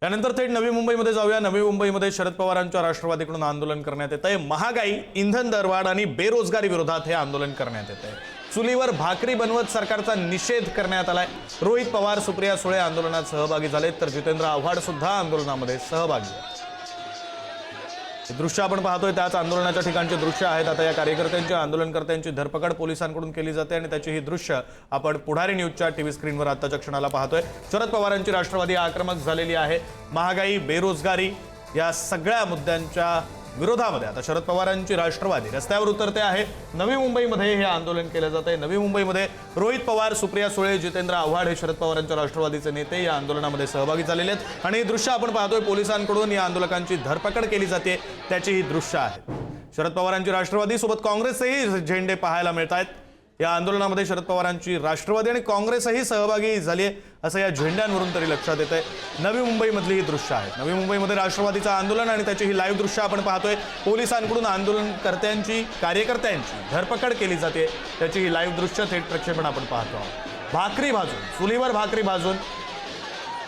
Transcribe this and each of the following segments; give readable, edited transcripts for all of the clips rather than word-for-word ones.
त्यानंतर थेट नवी मुंबईमध्ये जाऊया। नवी मुंबईमध्ये शरद पवारांच्या राष्ट्रवादीकडून आंदोलन करण्यात येत आहे। महागाई, इंधन दरवाढ आणि बेरोजगारी विरोधात हे आंदोलन करण्यात येत आहे। चुलीवर भाकरी बनवत सरकारचा निषेध करण्यात आलाय। रोहित पवार, सुप्रिया सुळे आंदोलनात सहभागी झालेत, तर जितेंद्र आव्हाड सुद्धा आंदोलनामध्ये सहभागी आहेत। हे दृश्य आपण पाहतोय त्याच आंदोलनाच्या ठिकाणचे दृश्य आहेत। आता या कार्यकर्त्यांची, आंदोलनकर्त्यांची धरपकड पोलिसांकडून केली जाते आणि त्याची ही दृश्य आपण पुढारी न्यूजच्या टीव्ही स्क्रीनवर आताच्या क्षणाला पाहतोय। शरद पवारांची राष्ट्रवादी आक्रमक झालेली आहे। महागाई, बेरोजगारी या सगळ्या मुद्द्यांच्या विरोधामध्ये आता शरद पवारांची राष्ट्रवादी रस्त्यावर उतरते आहे। नवी मुंबईमध्ये हे आंदोलन केले जाते। नवी मुंबईमध्ये रोहित पवार, सुप्रिया सुळे, जितेंद्र आव्हाड हे शरद पवारांच्या राष्ट्रवादीचे नेते या आंदोलनामध्ये सहभागी झालेले आहेत आणि हे दृश्य आपण पाहतोय। पोलिसांकडून या आंदोलकांची धरपकड केली जाते, त्याची ही दृश्य आहेत। शरद पवारांची राष्ट्रवादी सोबत काँग्रेसचेही झेंडे पाहायला मिळत आहेत। या आंदोलनामध्ये शरद पवारांची राष्ट्रवादी आणि काँग्रेसही सहभागी झाली आहे असं या झेंड्यांवरून तरी लक्षात येतंय। नवी मुंबईमधली ही दृश्य आहेत। नवी मुंबईमध्ये राष्ट्रवादीचं आंदोलन आणि त्याची ही लाईव्ह दृश्य आपण पाहतोय। पोलिसांकडून आंदोलनकर्त्यांची, कार्यकर्त्यांची धरपकड केली जाते, त्याची ही लाईव्ह दृश्य थेट प्रक्षेपण आपण पाहतो आहोत। भाकरी भाजून, चुलीवर भाकरी भाजून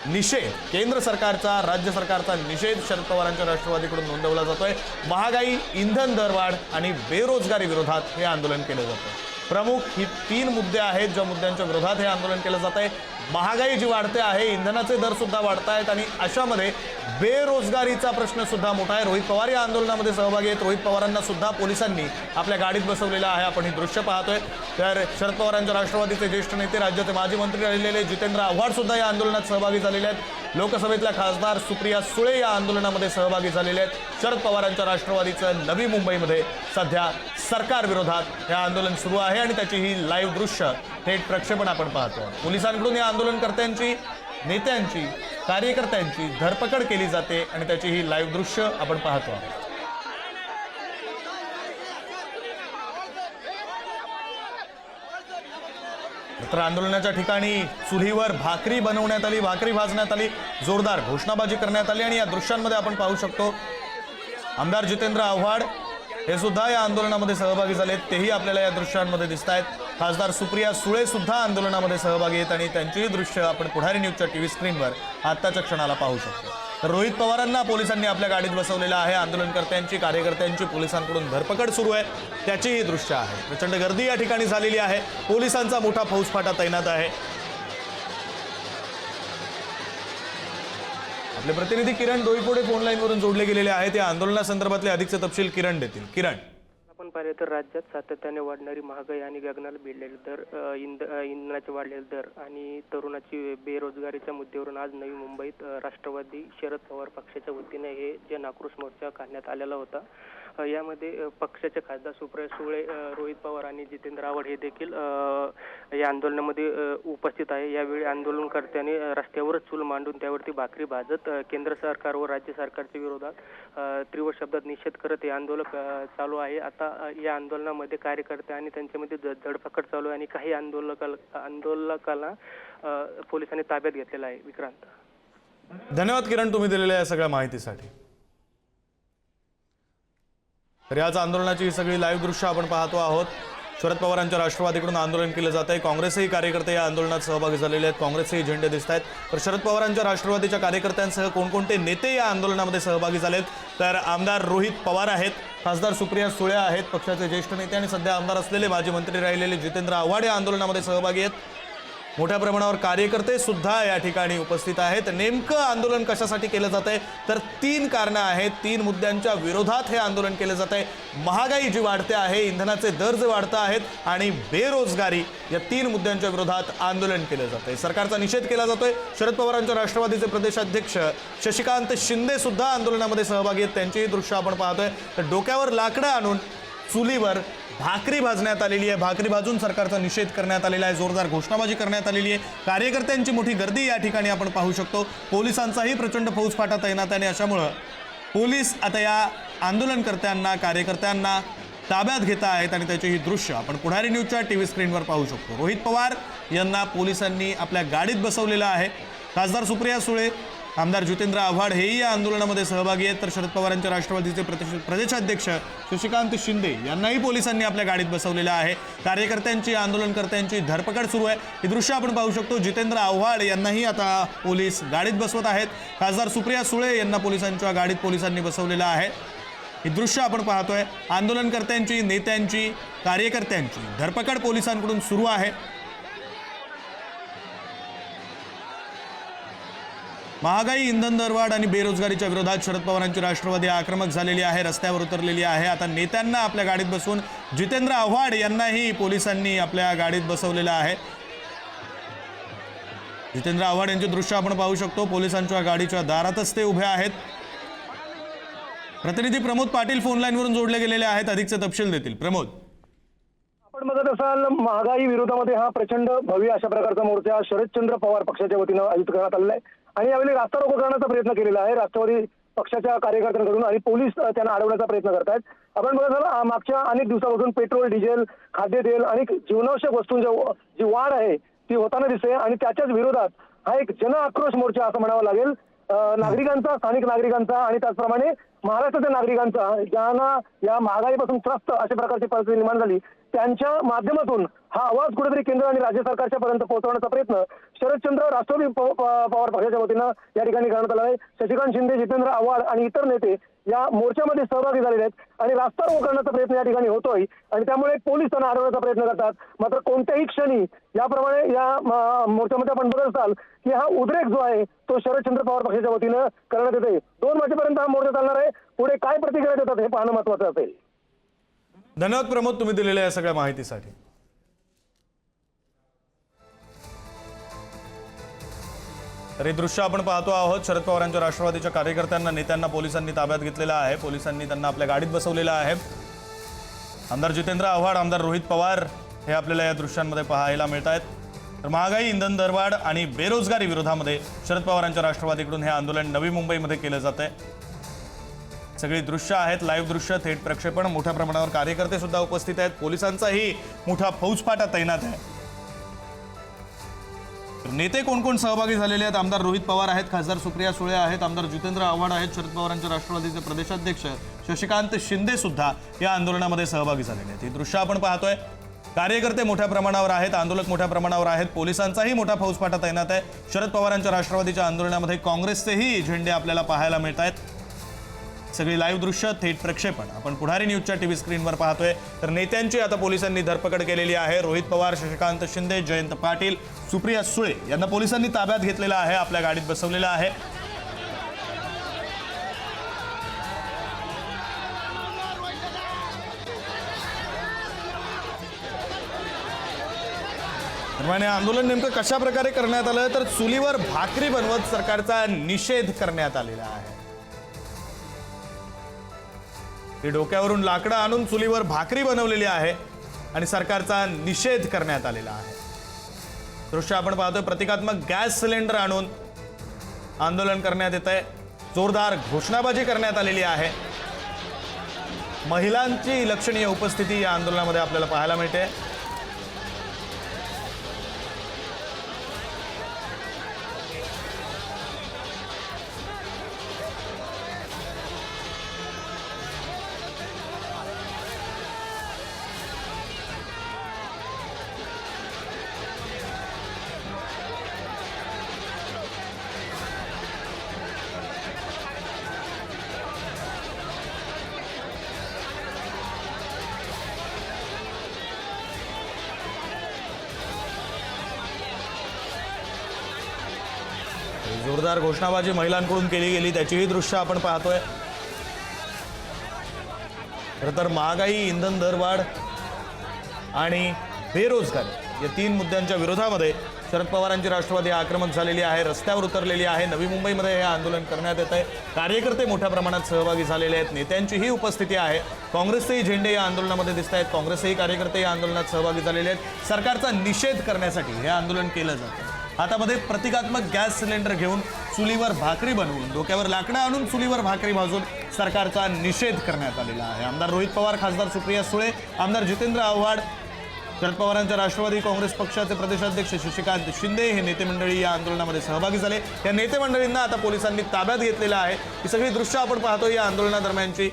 निषेध, केंद्र सरकारचा, राज्य सरकारचा निषेध शरद पवारांच्या राष्ट्रवादीकडून नोंदवला जातोय। महागाई, इंधन दरवाढ आणि बेरोजगारी विरोधात हे आंदोलन केलं जातं। प्रमुख ही 3 मुद्दे आहेत ज्या मुद्द्यांच्या विरोधात हे आंदोलन केलं जात आहे। महागाई जी वाढते आहे, इंधनाचे दर सुद्धा वाढत आहेत आणि अशामध्ये बेरोजगारीचा प्रश्न सुद्धा मोठा आहे। रोहित पवार या आंदोलनामध्ये सहभागी आहेत। रोहित पवारांना सुद्धा पोलिसांनी आपल्या गाडीत बसवलेलं आहे, आपण ही दृश्य पाहतोय। तर शरद पवारांच्या राष्ट्रवादीचे ज्येष्ठ नेते, राज्याचे माजी मंत्री राहिलेले जितेंद्र आव्हाड सुद्धा या आंदोलनात सहभागी झालेले आहेत। लोकसभेतल्या खासदार सुप्रिया सुळे या आंदोलनामध्ये सहभागी झालेले आहेत। शरद पवारांच्या राष्ट्रवादीचं नवी मुंबईमध्ये सध्या सरकार विरोधात हे आंदोलन सुरू आहे आणि त्याची ही लाईव्ह दृश्य थेट प्रक्षेपण आपण पाहतो। पोलिसांकडून या आंदोलनकर्त्यांची, नेत्यांची, कार्यकर्त्यांची धरपकड केली जाते आणि त्याची ही लाईव्ह दृश्य आपण पाहतो आहोत। तर आंदोलनाच्या ठिकाणी चुलीवर भाकरी बनवण्यात आली, भाकरी भाजण्यात आली, जोरदार घोषणाबाजी करण्यात आली आणि या दृश्यांमध्ये आपण पाहू शकतो आमदार जितेंद्र आव्हाड हे सुद्धा या आंदोलनामध्ये सहभागी झालेत, तेही आपल्याला या दृश्यांमध्ये दिसत आहेत। खासदार सुप्रिया सुळे सुद्धा आंदोलनामध्ये सहभागी आहेत आणि त्यांचीही दृश्य आपण पुढारी न्यूजच्या टीव्ही स्क्रीनवर आत्ताच्या क्षणाला पाहू शकतो। तर रोहित पवारांना पोलिसांनी आपल्या गाडीत बसवलेलं आहे। आंदोलनकर्त्यांची, कार्यकर्त्यांची पोलिसांकडून धरपकड सुरू आहे, त्याची ही दृश्य आहे। प्रचंड गर्दी या ठिकाणी झालेली आहे। पोलिसांचा मोठा फौजफाटा तैनात आहे। आपले प्रतिनिधी किरण डोईफोडे फोन लाईनवरून जोडले गेलेले आहेत। या आंदोलनासंदर्भातले अधिकचे तपशील किरण देतील। किरण, आपण पाहिले तर राज्यात सातत्याने वाढणारी महागाई आणि गगनाला भिडलेले दर, इंधनाचे वाढलेले दर आणि तरुणाची बेरोजगारीच्या मुद्द्यावरून आज नवी मुंबईत राष्ट्रवादी शरद पवार पक्षाच्या वतीने हे जन आक्रोश मोर्चा काढण्यात आलेला होता। यामध्ये पक्षाचे खासदार सुप्रिया सुळे, रोहित पवार आणि जितेंद्र आव्हाड हे देखील या आंदोलनामध्ये उपस्थित आहे। यावेळी आंदोलनकर्त्यांनी रस्त्यावरच चूल मांडून त्यावरती भाकरी भाजत केंद्र सरकार व राज्य सरकारच्या विरोधात तीव्र शब्दात निषेध करत हे आंदोलन चालू आहे। आता या आंदोलनामध्ये कार्यकर्ते आणि त्यांच्यामध्ये धडपकड चालू आहे आणि काही आंदोलकाला पोलिसांनी ताब्यात घेतलेला आहे। विक्रांत, धन्यवाद किरण तुम्ही दिलेल्या या सगळ्या माहितीसाठी। तर याच आंदोलनाची ही सगळी लाईव्ह दृश्य आपण पाहतो आहोत। शरद पवारांच्या राष्ट्रवादीकडून आंदोलन केलं जात आहे। काँग्रेसही कार्यकर्ते या आंदोलनात सहभागी झालेले आहेत, काँग्रेसचे झेंडे दिसत आहेत। तर शरद पवारांच्या राष्ट्रवादीच्या कार्यकर्त्यांसह कोणकोणते नेते या आंदोलनामध्ये सहभागी झालेत, तर आमदार रोहित पवार आहेत, खासदार सुप्रिया सुळे आहेत, पक्षाचे ज्येष्ठ नेते आणि सध्या आमदार असलेले माजी मंत्री राहिलेले जितेंद्र आव्हाड या आंदोलनामध्ये सहभागी आहेत। मोठ्या प्रमाणावर कार्यकर्ते सुद्धा या ठिकाणी उपस्थित आहेत। नेमकं आंदोलन कशासाठी केलं जात आहे, तर 3 कारणं आहेत। 3 मुद्द्यांच्या विरोधात हे आंदोलन केलं जात आहे। महागाई जी वाढते आहे, इंधनाचे दर जे वाढत आहेत आणि बेरोजगारी, या 3 मुद्द्यांच्या विरोधात आंदोलन केलं जात आहे। सरकारचा निषेध केला जातोय। शरद पवारांच्या राष्ट्रवादीचे प्रदेशाध्यक्ष शशिकांत शिंदे सुद्धा आंदोलनामध्ये सहभागी आहेत, त्यांचीही दृश्य आपण पाहतोय। तर डोक्यावर लाकडं आणून चुलीवर भाकरी भाजण्यात आलेली आहे, भाकरी भाजून सरकारचा निषेध करण्यात आलेला आहे, जोरदार घोषणाबाजी करण्यात आलेली आहे। कार्यकर्त्यांची मोठी गर्दी या ठिकाणी आपण पाहू शकतो। पोलिसांचाही प्रचंड फौजफाटा तैनात आहे आणि अशामुळे पोलीस आता या आंदोलनकर्त्यांना, कार्यकर्त्यांना ताब्यात घेत आहेत आणि त्याची ही दृश्य आपण पुढारी न्यूजच्या टीव्ही स्क्रीनवर पाहू शकतो। रोहित पवार यांना पोलिसांनी आपल्या गाडीत बसवलेलं आहे। खासदार सुप्रिया सुळे आमदार जितेंद्र आव्हाड हेही या आंदोलनामध्ये सहभागी आहेत, तर शरद पवारांच्या राष्ट्रवादीचे प्रदेशाध्यक्ष शशिकांत शिंदे यांनाही पोलिसांनी आपल्या गाडीत बसवलेलं आहे। कार्यकर्त्यांची, आंदोलनकर्त्यांची धरपकड सुरू आहे। ही दृश्य आपण पाहू शकतो। जितेंद्र आव्हाड यांनाही आता पोलीस गाडीत बसवत आहेत। खासदार सुप्रिया सुळे यांना पोलिसांच्या गाडीत पोलिसांनी बसवलेलं आहे। ही दृश्य आपण पाहतोय। आंदोलनकर्त्यांची, नेत्यांची, कार्यकर्त्यांची धरपकड पोलिसांकडून सुरू आहे। महागाई, इंधन दरवाढ आणि बेरोजगारीच्या विरोधात शरद पवारांची राष्ट्रवादी आक्रमक झालेली आहे, रस्त्यावर उतरलेली आहे। आता नेत्यांना आपल्या गाडीत बसवून जितेंद्र आव्हाड यांनाही पोलिसांनी आपल्या गाडीत बसवलेलं आहे। जितेंद्र आव्हाड यांचे दृश्य आपण पाहू शकतो। पोलिसांच्या गाडीच्या दारातच ते उभे आहेत। प्रतिनिधी प्रमोद पाटील फोन लाईनवरून जोडले गेलेले आहेत, अधिकचे तपशील देतील। प्रमोद, आपण बघत असाल, महागाई विरोधामध्ये हा प्रचंड भव्य अशा प्रकारचा मोर्चा शरदचंद्र पवार पक्षाच्या वतीनं आयोजित करण्यात आलेला आहे आणि यावेळी रास्ता रोको करण्याचा प्रयत्न केलेला आहे राष्ट्रवादी पक्षाच्या कार्यकर्त्यांकडून आणि पोलीस त्यांना अडवण्याचा प्रयत्न करतायत। आपण बघत असाल, मागच्या अनेक दिवसापासून पेट्रोल, डिझेल, खाद्यतेल आणि जीवनावश्यक वस्तूंच्या जी वाढ आहे ती होताना दिसते आणि त्याच्याच विरोधात हा एक जन आक्रोश मोर्चा असं म्हणावं लागेल। नागरिकांचा, स्थानिक नागरिकांचा आणि त्याचप्रमाणे महाराष्ट्राच्या नागरिकांचा, ज्यांना या महागाईपासून त्रस्त अशा प्रकारची परिस्थिती निर्माण झाली, त्यांच्या माध्यमातून हा आवाज कुठेतरी केंद्र आणि राज्य सरकारच्या पर्यंत पोहोचवण्याचा प्रयत्न शरदचंद्र राष्ट्रवादी पवार पक्षाच्या वतीनं या ठिकाणी करण्यात आला आहे। शशिकांत शिंदे, जितेंद्र आव्हाड आणि इतर नेते या मोर्चामध्ये सहभागी झालेले आहेत आणि रास्ता रोको करण्याचा प्रयत्न या ठिकाणी होतोय आणि त्यामुळे पोलीस त्यांना अडवण्याचा प्रयत्न करतात। मात्र कोणत्याही क्षणी याप्रमाणे या मोर्चामध्ये आपण बघत असाल की हा उद्रेक जो आहे तो शरदचंद्र पवार पक्षाच्या वतीनं करण्यात येते। 2 वाजेपर्यंत हा मोर्चा चालणार आहे। पुढे काय प्रतिक्रिया देतात हे पाहणं महत्त्वाचं असेल। धन्यवाद प्रमोद, तुम्ही दिलेल्या या सगळ्या माहितीसाठी। तर हे दृश्य आपण पाहतो आहोत। शरद पवारांच्या राष्ट्रवादीच्या कार्यकर्त्यांना, नेत्यांना पोलिसांनी ताब्यात घेतलेलं आहे। पोलिसांनी त्यांना आपल्या गाडीत बसवलेलं आहे। आमदार जितेंद्र आव्हाड, आमदार रोहित पवार हे आपल्याला या दृश्यांमध्ये पाहायला मिळत आहेत। तर महागाई, इंधन दरवाढ आणि बेरोजगारी विरोधामध्ये शरद पवारांच्या राष्ट्रवादीकडून हे आंदोलन नवी मुंबईमध्ये केलं जात आहे। सगळी दृश्य आहेत, लाईव्ह दृश्य, थेट प्रक्षेपण, मोठ्या प्रमाणावर कार्यकर्ते सुद्धा उपस्थित आहेत। पोलिसांचाही मोठा फौजफाटा तैनात आहे। नेते कोण कोण सहभागी झालेले आहेत? आमदार रोहित पवार आहेत, खासदार सुप्रिया सुळे आहेत, आमदार जितेंद्र आव्हाड आहेत, शरद पवारांच्या राष्ट्रवादीचे प्रदेशाध्यक्ष शशिकांत शिंदे सुद्धा या आंदोलनामध्ये सहभागी झालेले आहेत। ही दृश्य आपण पाहतोय। कार्यकर्ते मोठ्या प्रमाणावर आहेत, आंदोलक मोठ्या प्रमाणावर आहेत, पोलिसांचाही मोठा फौजफाटा तैनात आहे। शरद पवारांच्या राष्ट्रवादीच्या आंदोलनामध्ये काँग्रेसचेही झेंडे आपल्याला पाहायला मिळत आहेत। सगळी लाईव्ह दृश्य, थेट प्रक्षेपण आपण पुढारी न्यूजच्या टीव्ही स्क्रीनवर पाहतोय। तर नेत्यांची आता पोलिसांनी धरपकड केलेली आहे। रोहित पवार, शशिकांत शिंदे, जयंत पाटील, सुप्रिया सुळे यांना पोलिसांनी ताब्यात घेतलेलं आहे, आपल्या गाडीत बसवलेलं आहे। दरम्यान आंदोलन नेमकं कशा प्रकारे करण्यात आलं, तर चुलीवर भाकरी बनवत सरकारचा निषेध करण्यात आलेला आहे। ही डोक्यावरून लाकडं आणून चुलीवर भाकरी बनवलेली आहे आणि सरकारचा निषेध करण्यात आलेला आहे। दृश्य आपण पाहतोय। प्रतिकात्मक गॅस सिलेंडर आणून आंदोलन करण्यात येत आहे। जोरदार घोषणाबाजी करण्यात आलेली आहे। महिलांची लक्षणीय उपस्थिती या आंदोलनामध्ये आपल्याला पाहायला मिळते। जोरदार घोषणाबाजी महिलांकडून केली गेली, त्याचीही दृश्य आपण पाहतोय। खरं तर महागाई, इंधन दरवाढ आणि बेरोजगारी या 3 मुद्द्यांच्या विरोधामध्ये शरद पवारांची राष्ट्रवादी आक्रमक झालेली आहे, रस्त्यावर उतरलेली आहे। नवी मुंबईमध्ये हे आंदोलन करण्यात येत आहे। कार्यकर्ते मोठ्या प्रमाणात सहभागी झालेले आहेत, नेत्यांचीही उपस्थिती आहे। काँग्रेसचेही झेंडे या आंदोलनामध्ये दिसत आहेत, काँग्रेसचेही कार्यकर्ते या आंदोलनात सहभागी झालेले आहेत। सरकारचा निषेध करण्यासाठी हे आंदोलन केलं जातं। हातामध्ये प्रतिकात्मक गॅस सिलेंडर घेऊन चुलीवर भाकरी बनवून, डोक्यावर लाकडं आणून चुलीवर भाकरी भाजून सरकारचा निषेध करण्यात आलेला आहे। आमदार रोहित पवार, खासदार सुप्रिया सुळे, आमदार जितेंद्र आव्हाड शरद पवारांच्या राष्ट्रवादी काँग्रेस पक्षाचे प्रदेशाध्यक्ष शशिकांत शिंदे हे नेते मंडळी या आंदोलनामध्ये सहभागी झाले। या नेते मंडळींना आता पोलिसांनी ताब्यात घेतलेलं आहे। ही सगळी दृश्य आपण पाहतोय या आंदोलनादरम्यानची।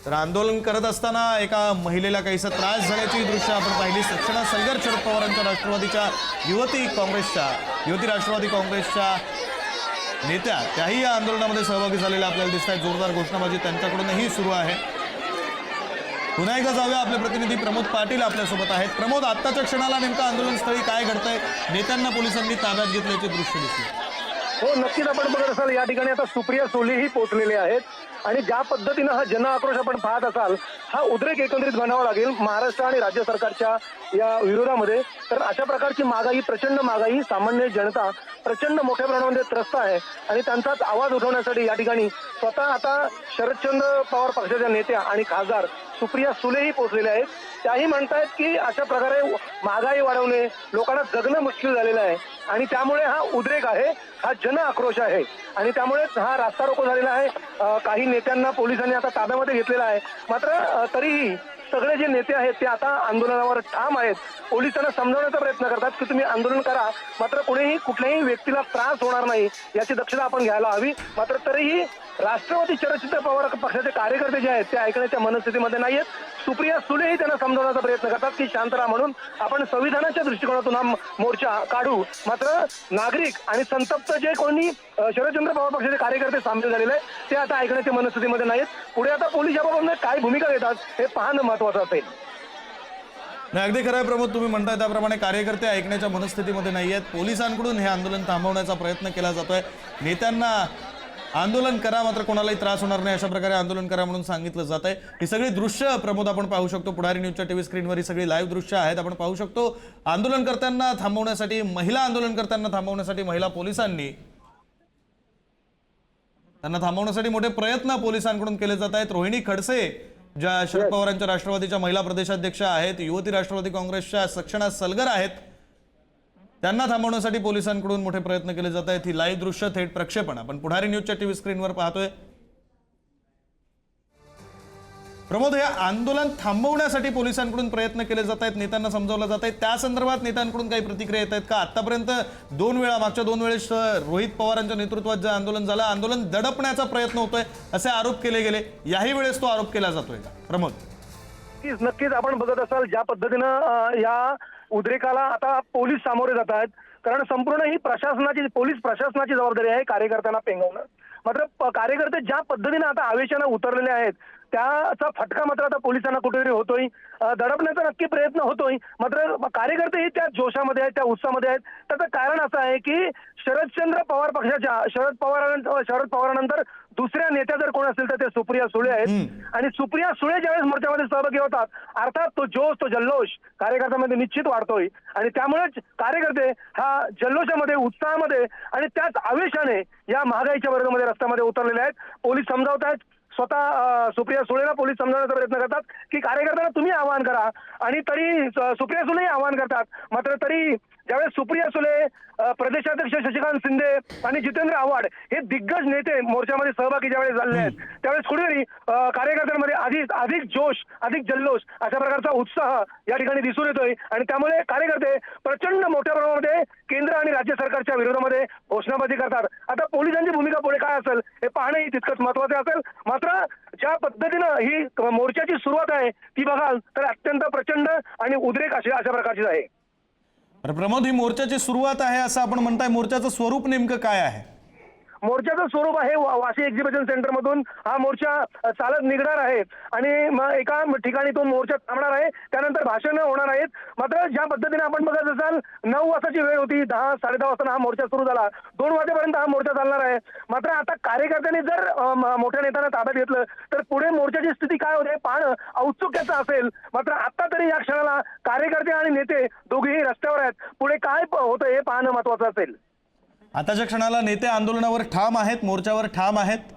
तर आंदोलन करत असताना एका महिलेला काहीसा त्रास झाल्याची दृश्य आपण पाहिली। सक्षणा सलगर शरद पवारांच्या राष्ट्रवादीच्या युवती राष्ट्रवादी काँग्रेसच्या नेत्या त्याही या आंदोलनामध्ये सहभागी झालेल्या आपल्याला दिसत आहेत। जोरदार घोषणाबाजी त्यांच्याकडूनही सुरू आहे। पुन्हा एकदा जाऊया, आपले प्रतिनिधी प्रमोद पाटील आपल्यासोबत आहेत। प्रमोद, आत्ताच्या क्षणाला नेमकं आंदोलनस्थळी काय घडतंय? नेत्यांना पोलिसांनी ताब्यात घेतल्याचे दृश्य दिसले। हो, नक्कीच आपण बघत असाल या ठिकाणी आता सुप्रिया सुलेही पोहोचलेले आहेत आणि ज्या पद्धतीनं हा जन आक्रोश आपण पाहत असाल, हा उद्रेक एकंदरीत म्हणावा लागेल महाराष्ट्र आणि राज्य सरकारच्या या विरोधामध्ये। तर अशा प्रकारची महागाई, प्रचंड महागाई, सामान्य जनता प्रचंड मोठ्या प्रमाणामध्ये त्रस्त आहे आणि त्यांचाच आवाज उठवण्यासाठी या ठिकाणी स्वतः आता शरदचंद्र पवार पक्षाच्या नेत्या आणि खासदार सुप्रिया सुलेही पोहोचलेल्या आहेत। त्याही म्हणतायत की अशा प्रकारे महागाई वाढवणे, लोकांना जगणं मुश्किल झालेलं आहे आणि त्यामुळे हा उद्रेक आहे, हा जन आक्रोश आहे आणि त्यामुळेच हा रास्ता रोको झालेला आहे। काही नेत्यांना पोलिसांनी आता ताब्यामध्ये घेतलेला आहे। मात्र तरीही सगळे जे नेते आहेत ते आता आंदोलनावर ठाम आहेत। पोलिसांना समजावण्याचा प्रयत्न करतात की तुम्ही आंदोलन करा, मात्र कुठल्याही व्यक्तीला त्रास होणार नाही याची दक्षता आपण घ्यायला हवी। मात्र तरीही राष्ट्रवादी शरदचंद्र पवार पक्षाचे कार्यकर्ते जे आहेत ते ऐकण्याच्या मनस्थितीमध्ये नाहीयेत। सुप्रिया सुलेही त्यांना समजावण्याचा प्रयत्न करतात की शांत राहा, म्हणून आपण संविधानाच्या दृष्टिकोनातून हा मोर्चा काढू। मात्र नागरिक आणि संतप्त जे कोणी शरदचंद्र पवार पक्षाचे कार्यकर्ते सामील झालेले आहेत ते आता ऐकण्याच्या मनस्थितीमध्ये नाहीत। पुढे आता पोलीस याबाबत काय भूमिका घेतात हे पाहणं महत्वाचं असेल। नाही, अगदी खरं आहे प्रमोद, तुम्ही म्हणताय त्याप्रमाणे कार्यकर्ते ऐकण्याच्या मनस्थितीमध्ये नाही आहेत। पोलिसांकडून हे आंदोलन थांबवण्याचा प्रयत्न केला जातोय। नेत्यांना आंदोलन करा, मात्र कोणालाही त्रास होणार नाही अशा प्रकारे आंदोलन करा म्हणून सांगितलं जात आहे। ही सगळी दृश्य प्रमोद आपण पाहू शकतो। पुढारी न्यूजच्या टीव्ही स्क्रीनवर ही सगळी लाईव्ह दृश्य आहेत। आपण पाहू शकतो आंदोलनकर्त्यांना थांबवण्यासाठी, आंदोलनकर्त्यांना थांबवण्यासाठी महिला पोलिसांनी त्यांना थांबवण्यासाठी मोठे प्रयत्न पोलिसांकडून केले जात आहेत। रोहिणी खडसे ज्या शरद पवारांच्या राष्ट्रवादीच्या महिला प्रदेशाध्यक्ष आहेत, युवती राष्ट्रवादी काँग्रेसच्या सक्षणा सलगर आहेत, त्यांना थांबवण्यासाठी पोलिसांकडून मोठे प्रयत्न केले जात आहेत। ही लाईव्ह दृश्य थेट प्रक्षेपण आपण पुढारी न्यूजच्या टीव्ही स्क्रीनवर पाहतोय। प्रमोद, हे आंदोलन थांबवण्यासाठी पोलिसांकडून प्रयत्न केले जात आहेत, नेत्यांना समजावलं जात आहे, त्या संदर्भात नेत्यांकडून काही प्रतिक्रिया येत आहेत का? आतापर्यंत मागच्या दोन वेळेस रोहित पवारांच्या नेतृत्वात जे आंदोलन झालं, आंदोलन दडपण्याचा प्रयत्न होतोय असे आरोप केले गेले, याही वेळेस तो आरोप केला जातोय का? प्रमोद, नक्कीच आपण बघत असाल ज्या पद्धतीनं या उद्रेकाला आता पोलीस सामोरे जात आहेत, कारण संपूर्ण ही पोलीस प्रशासनाची जबाबदारी आहे कार्यकर्त्यांना पेंगवणं। मात्र कार्यकर्ते ज्या पद्धतीने आता आवेशानं उतरलेले आहेत त्याचा फटका मात्र आता पोलिसांना कुठेतरी होतोय, दडपण्याचा नक्की प्रयत्न होतोय। मात्र कार्यकर्तेही त्या जोशामध्ये आहेत, त्या उत्साहामध्ये आहेत। त्याचं कारण असं आहे की शरदचंद्र पवार पक्षाच्या शरद पवारांनंतर दुसऱ्या नेत्या जर कोण असतील तर ते सुप्रिया सुळे आहेत आणि सुप्रिया सुळे ज्यावेळेस मोर्चामध्ये सहभागी होतात, अर्थात तो जोश, तो जल्लोष कार्यकर्त्यांमध्ये निश्चित वाढतोय आणि त्यामुळेच कार्यकर्ते हा जल्लोषामध्ये, उत्साहामध्ये आणि त्याच आवेशाने या महागाईच्या विरोधामध्ये रस्त्यामध्ये उतरलेले आहेत। पोलीस समजावत आहेत, स्वतः सुप्रिया सुळेला पोलीस समजावण्याचा प्रयत्न करतात की कार्यकर्त्यांना तुम्ही आवाहन करा आणि तरी सुप्रिया सुळेही आवाहन करतात। मात्र तरी ज्यावेळेस सुप्रिया सुळे, प्रदेशाध्यक्ष शशिकांत शिंदे आणि जितेंद्र आव्हाड हे दिग्गज नेते मोर्चामध्ये सहभागी ज्यावेळेस झाले आहेत त्यावेळेस कुठेतरी कार्यकर्त्यांमध्ये अधिक जोश, अधिक जल्लोष अशा प्रकारचा उत्साह या ठिकाणी दिसून येतोय आणि त्यामुळे कार्यकर्ते प्रचंड मोठ्या प्रमाणामध्ये केंद्र आणि राज्य सरकारच्या विरोधामध्ये घोषणाबाजी करतात। आता पोलिसांची भूमिका पुढे काय असेल हे पाहणंही तितकंच महत्वाचे असेल। मात्र ज्या पद्धतीनं ही मोर्चाची सुरुवात आहे ती बघाल तर अत्यंत प्रचंड आणि उद्रेक अशा प्रकारची आहे। प्रमोद, ही मोर्चाची सुरुवात आहे असं आपण म्हणताय, मोर्चाचं स्वरूप नेमकं काय आहे? मोर्चाचं स्वरूप आहे वाशी एक्झिबिशन सेंटर मधून हा मोर्चा चालत निघणार आहे आणि एका ठिकाणी तो मोर्चा थांबणार आहे, त्यानंतर भाषण होणार आहेत। मात्र ज्या पद्धतीने आपण बघत असाल 9 वाजताची वेळ होती, 10-10:30 वाजता हा मोर्चा सुरू झाला, 2 वाजेपर्यंत हा मोर्चा चालणार आहे। मात्र आता कार्यकर्त्यांनी जर मोठ्या नेत्यांना ताब्यात घेतलं तर पुढे मोर्चाची स्थिती काय होते पाहणं औत्सुक्याचं असेल। मात्र आता तरी या क्षणाला कार्यकर्ते आणि नेते दोघेही रस्त्यावर आहेत, पुढे काय होतं हे पाहणं महत्वाचं असेल। आताच्या क्षणाला नेते आंदोलनावर ठाम आहेत, मोर्चावर ठाम आहेत।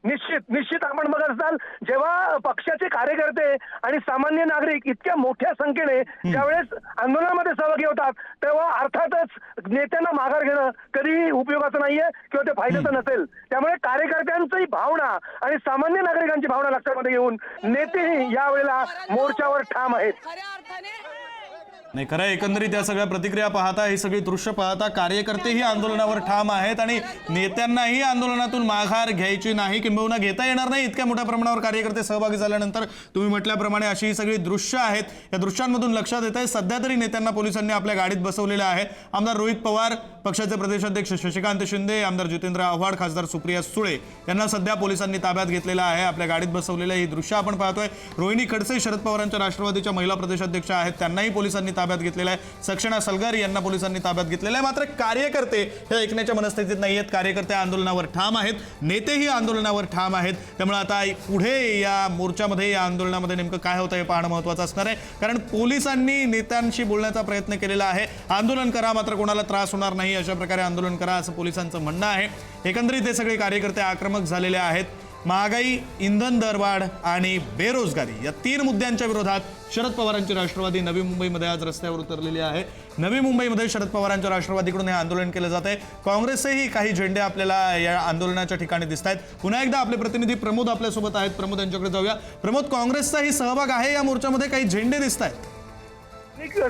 निश्चित आपण बघत असाल, जेव्हा पक्षाचे कार्यकर्ते आणि सामान्य नागरिक इतक्या मोठ्या संख्येने ज्यावेळेस आंदोलनामध्ये सहभागी होतात, तेव्हा अर्थातच नेत्यांना माघार घेणं कधीही उपयोगाचं नाहीये किंवा ते फायद्याचं नसेल. त्यामुळे कार्यकर्त्यांची भावना आणि सामान्य नागरिकांची भावना लक्षामध्ये घेऊन नेतेही यावेळेला मोर्चावर ठाम आहेत. नाही, खरं आहे, एकंदरीत या सगळ्या प्रतिक्रिया पाहता, ही सगळी दृश्य पाहता, कार्यकर्तेही आंदोलनावर ठाम आहेत आणि नेत्यांनाही आंदोलनातून माघार घ्यायची नाही, किंबहुना घेता येणार नाही. इतक्या मोठ्या प्रमाणावर कार्यकर्ते सहभागी झाल्यानंतर तुम्ही म्हटल्याप्रमाणे अशी ही सगळी दृश्य आहेत. या दृश्यांमधून लक्षात येत आहे सध्या तरी नेत्यांना पोलिसांनी आपल्या गाडीत बसवलेलं आहे. आमदार रोहित पवार, पक्षाचे प्रदेशाध्यक्ष शशिकांत शिंदे, आमदार जितेंद्र आव्हाड, खासदार सुप्रिया सुळे यांना सध्या पोलिसांनी ताब्यात घेतलेलं आहे, आपल्या गाडीत बसवलेलं ही दृश्य आपण पाहतोय. रोहिणी खडसे शरद पवारांच्या राष्ट्रवादीच्या महिला प्रदेशाध्यक्ष आहेत, त्यांनाही पोलिसांनी ताब्यात घेतलेला आहे. सक्षणा सलगार यांना पोलिसांनी ताब्यात घेतलेलं आहे. मात्र कार्यकर्ते हे ऐकण्याच्या मनस्थितीत नाही आहेत. कार्यकर्ते आंदोलनावर ठाम आहेत, नेतेही आंदोलनावर ठाम आहेत. त्यामुळे आता पुढे या मोर्चामध्ये, या आंदोलनामध्ये नेमकं काय होतं हे पाहणं महत्त्वाचं असणार आहे. कारण पोलिसांनी नेत्यांशी बोलण्याचा प्रयत्न केलेला आहे. आंदोलन करा, मात्र कोणाला त्रास होणार नाही अशा प्रकारे आंदोलन करा असं पोलिसांचं म्हणणं आहे. एकंदरीत हे सगळे कार्यकर्ते आक्रमक झालेले आहेत. महागाई, इंधन दरवाढ आणि बेरोजगारी या 3 मुद्द्यांच्या विरोधात शरद पवारांची राष्ट्रवादी नवी मुंबईमध्ये आज रस्त्यावर उतरलेली आहे. नवी मुंबईमध्ये शरद पवारांच्या राष्ट्रवादीकडून हे आंदोलन केलं जात आहे. काँग्रेसचेही काही झेंडे आपल्याला या आंदोलनाच्या ठिकाणी दिसत आहेत. पुन्हा एकदा आपले प्रतिनिधी प्रमोद आपल्यासोबत आहेत. प्रमोद यांच्याकडे जाऊया. प्रमोद, काँग्रेसचाही सहभाग आहे या मोर्चामध्ये, काही झेंडे दिसत आहेत.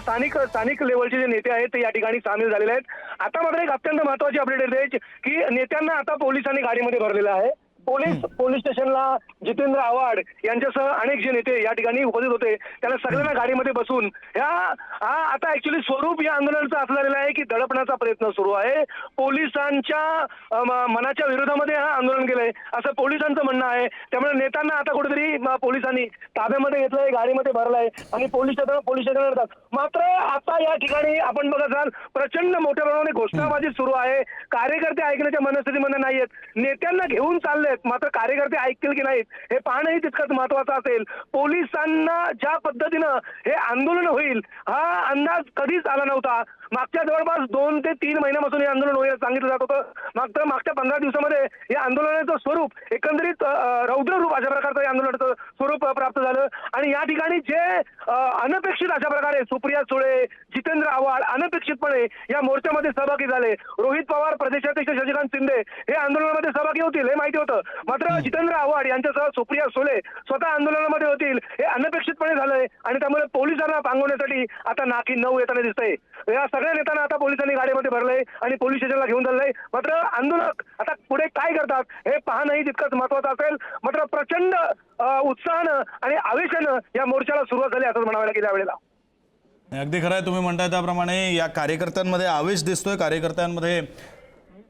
स्थानिक लेवलचे जे नेते आहेत ते या ठिकाणी सामील झालेले आहेत. आता मात्र एक अत्यंत महत्वाची अपडेट येते की नेत्यांना आता पोलिसांनी गाडीमध्ये भरलेलं आहे. पोलीस स्टेशनला जितेंद्र आव्हाड यांच्यासह अनेक जे नेते या ठिकाणी उपस्थित होते, त्यांना सगळ्यांना गाडीमध्ये बसून आता ऍक्च्युली स्वरूप या आंदोलनाचं असं झालेलं आहे की दडपण्याचा प्रयत्न सुरू आहे. पोलिसांच्या मनाच्या विरोधामध्ये हा आंदोलन केलंय असं पोलिसांचं म्हणणं आहे. त्यामुळे नेत्यांना आता कुठेतरी पोलिसांनी ताब्यामध्ये घेतलंय, गाडीमध्ये भरलाय आणि पोलीस स्टेशनवर येतात. मात्र आता या ठिकाणी आपण बघत असाल प्रचंड मोठ्या प्रमाणात घोषणाबाजी सुरू आहे. कार्यकर्ते ऐकण्याच्या मनस्थितीमध्ये नाहीयेत. नेत्यांना घेऊन चालले, मात्र कार्यकर्ते ऐकतील की नाहीत हे पाहणंही तितकंच महत्वाचं असेल. पोलिसांना ज्या पद्धतीनं हे आंदोलन होईल हा अंदाज कधीच आला नव्हता. मागच्या जवळपास 2 ते 3 महिन्यापासून हे आंदोलन होईल सांगितलं जात होतं. मात्र मागच्या 15 दिवसामध्ये या आंदोलनाचं स्वरूप एकंदरीत रौद्र रूप अशा प्रकारचं या आंदोलनाचं स्वरूप प्राप्त झालं. आणि या ठिकाणी जे अनपेक्षित अशा प्रकारे सुप्रिया सुळे, जितेंद्र आव्हाड अनपेक्षितपणे या मोर्चामध्ये सहभागी झाले. रोहित पवार, प्रदेशाध्यक्ष शशिकांत शिंदे हे आंदोलनामध्ये सहभागी होतील हे माहिती होतं. मात्र जितेंद्र आव्हाड यांच्यासह सुप्रिया सुळे स्वतः आंदोलनामध्ये होतील हे अनपेक्षितपणे झालंय. आणि त्यामुळे पोलिसांना पांगवण्यासाठी आता नाकी 9 येताना दिसतंय. या सगळ्या नेत्यांना आता पोलिसांनी गाडीमध्ये भरलंय आणि पोलीस स्टेशनला घेऊन चाललंय. मात्र आंदोलक आता पुढे काय करतात हे पाहणंही तितकंच महत्वाचं असेल. मात्र प्रचंड उत्साहानं आणि आवेशानं या मोर्चाला सुरुवात झाली असं म्हणावं लागेल यावेळेला. अगदी खरं आहे, तुम्ही म्हणताय त्याप्रमाणे या कार्यकर्त्यांमध्ये आवेश दिसतोय. कार्यकर्त्यांमध्ये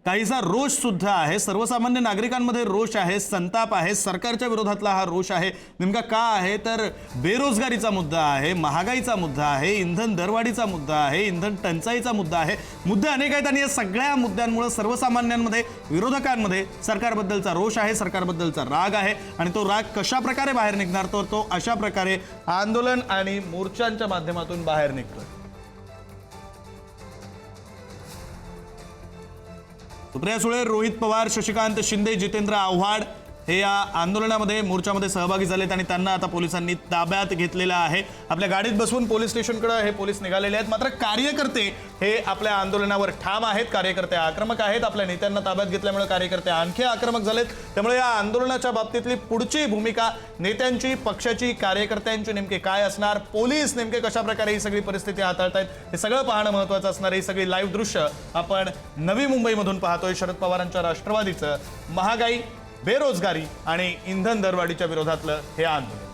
काहीसा रोष सुद्धा आहे. सर्वसामान्य नागरिकांमध्ये रोष आहे, संताप आहे, सरकारच्या विरोधातला हा रोष आहे. नेमका का आहे तर बेरोजगारीचा मुद्दा आहे, महागाईचा मुद्दा आहे, इंधन दरवाढीचा मुद्दा आहे, इंधन टंचाईचा मुद्दा आहे. मुद्दे अनेक आहेत आणि या सगळ्या मुद्द्यांमुळे सर्वसामान्यांमध्ये, विरोधकांमध्ये सरकारबद्दलचा रोष आहे, सरकारबद्दलचा राग आहे. आणि तो राग कशा प्रकारे बाहेर निघणार तर तो अशा प्रकारे आंदोलन आणि मोर्चांच्या माध्यमातून बाहेर निघतोय. सुप्रिया सुळे, रोहित पवार, शशिकांत शिंदे, जितेंद्र आव्हाड हे या आंदोलनामध्ये, मोर्चामध्ये सहभागी झालेत आणि त्यांना आता पोलिसांनी ताब्यात घेतलेलं आहे. आपल्या गाडीत बसवून पोलीस स्टेशनकडे हे पोलीस निघालेले आहेत. मात्र कार्यकर्ते हे आपल्या आंदोलनावर ठाम आहेत. कार्यकर्ते आक्रमक आहेत. आपल्या नेत्यांना ताब्यात घेतल्यामुळे कार्यकर्ते आणखी आक्रमक झालेत. त्यामुळे या आंदोलनाच्या बाबतीतली पुढची भूमिका नेत्यांची, पक्षाची, कार्यकर्त्यांची नेमके काय असणार, पोलीस नेमके कशा प्रकारे ही सगळी परिस्थिती हाताळतायत हे सगळं पाहणं महत्त्वाचं असणार. ही सगळी लाईव्ह दृश्य आपण नवी मुंबईमधून पाहतोय. शरद पवारांच्या राष्ट्रवादीचं महागाई, बेरोजगारी आणि इंधन दरवाढीच्या विरोधातलं हे आंदोलन.